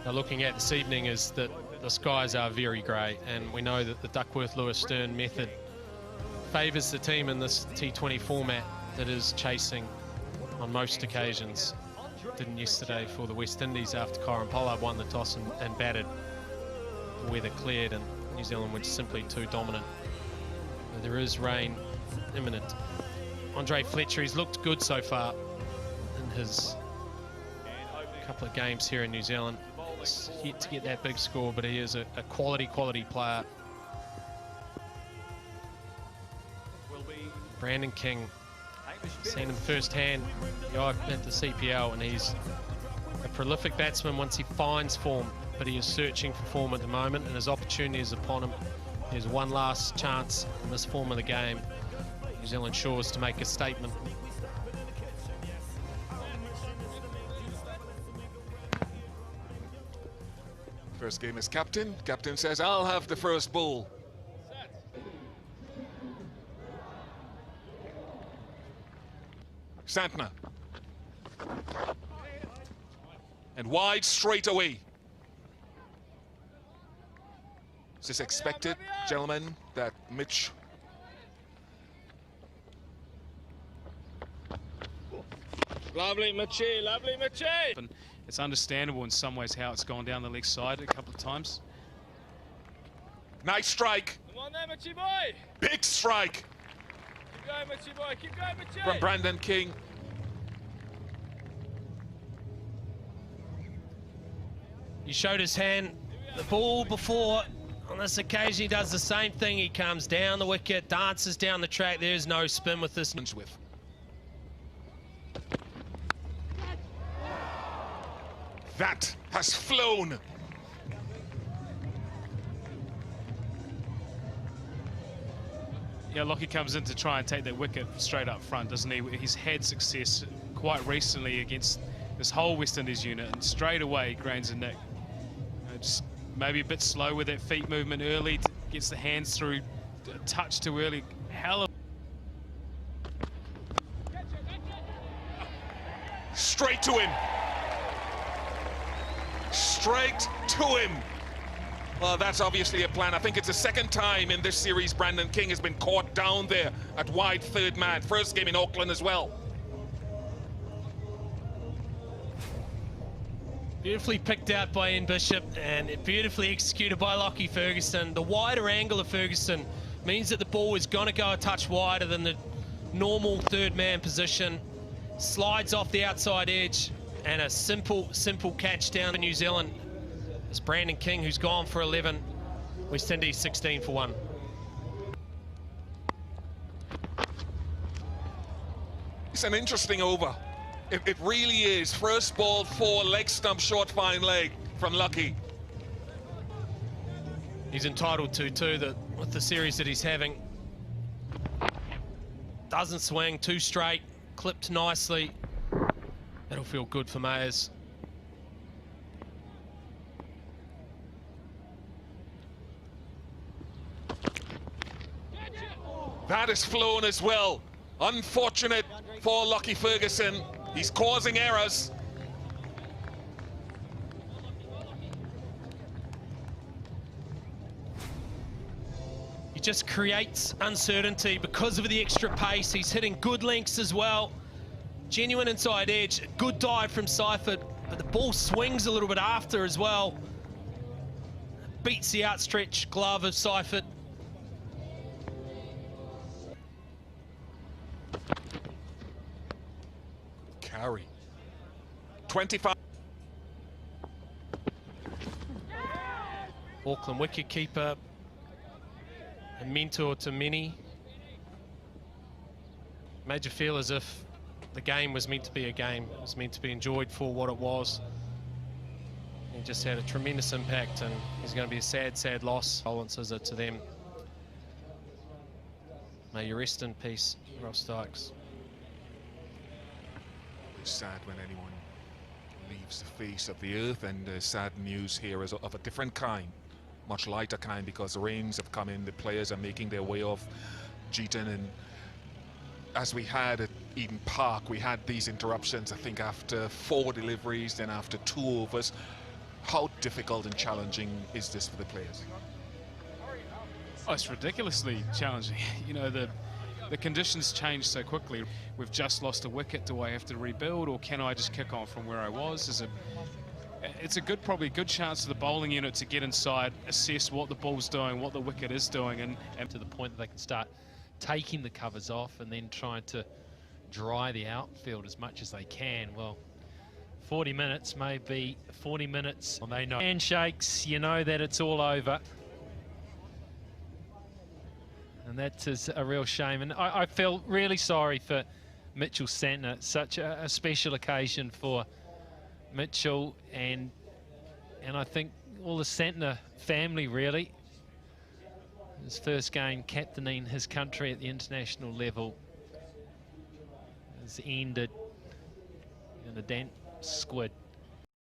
are looking at this evening is that the skies are very grey, and we know that the Duckworth-Lewis-Stern method favours the team in this T20 format that is chasing on most occasions. Didn't yesterday for the West Indies after Kyron Pollard won the toss and batted. The weather cleared and New Zealand were simply too dominant. There is rain imminent. Andre Fletcher, he's looked good so far in his couple of games here in New Zealand. He's yet to get that big score, but he is a quality player. Brandon King, seen him firsthand at the CPL, and he's a prolific batsman once he finds form, but he is searching for form at the moment, and his opportunity is upon him. There's one last chance in this form of the game. New Zealand Shores to make a statement. First game is captain. Captain says, I'll have the first ball. Santner. And wide straight away. Is this expected, gentlemen, that Mitch... Lovely Mitchie, lovely Mitchie! And it's understandable in some ways how it's gone down the leg side a couple of times. Nice strike. Come on there, Mitchie boy! Big strike. Keep going, Mitchie boy, keep going, Mitchie! From Brandon King. He showed his hand, the ball before. On this occasion, he does the same thing. He comes down the wicket, dances down the track. There's no spin with this. That has flown. Yeah, Lockie comes in to try and take that wicket straight up front, doesn't he? He's had success quite recently against this whole West Indies unit, and straight away grains a nick. Just maybe a bit slow with that feet movement early, gets the hands through, a touch too early. Hell of... Straight to him. Straight to him. Well, that's obviously a plan. I think it's the second time in this series Brandon King has been caught down there at wide third man. First game in Auckland as well. Beautifully picked out by Ian Bishop and beautifully executed by Lockie Ferguson. The wider angle of Ferguson means that the ball is going to go a touch wider than the normal third man position. Slides off the outside edge, and a simple catch down to New Zealand. It's Brandon King who's gone for 11. West Indies 16 for 1. It's an interesting over. It really is. First ball, 4, leg stump, short fine leg from Lucky. He's entitled to too, that with the series that he's having. Doesn't swing, too straight, clipped nicely. That'll feel good for Mayers. That has flown as well. Unfortunate for Lockie Ferguson. He's causing errors. He just creates uncertainty because of the extra pace. He's hitting good lengths as well. Genuine inside edge, good dive from Seifert, but the ball swings a little bit after as well. Beats the outstretched glove of Seifert. Carry. 25. Auckland wicketkeeper, a mentor to many. Made you feel as if the game was meant to be a game. It was meant to be enjoyed for what it was. He just had a tremendous impact, and he's going to be a sad loss. Condolences are to them. May you rest in peace, Ross Dykes. It's sad when anyone leaves the face of the earth, and sad news here is of a different kind, much lighter kind, because the rains have come in, the players are making their way off Jeeton, and as we had at Eden Park, we had these interruptions, I think after 4 deliveries, then after 2 overs. How difficult and challenging is this for the players? Oh, it's ridiculously challenging. You know, the conditions change so quickly. We've just lost a wicket. Do I have to rebuild, or can I just kick on from where I was? It's a probably a good chance for the bowling unit to get inside, assess what the ball's doing, what the wicket is doing, and to the point that they can start taking the covers off and then trying to dry the outfield as much as they can. Well, 40 minutes, maybe 40 minutes. Well, they know handshakes, you know that it's all over. And that is a real shame. And I feel really sorry for Mitchell Santner. Such a special occasion for Mitchell and I think all the Santner family, really. His first game captaining his country at the international level has ended in a damp squid.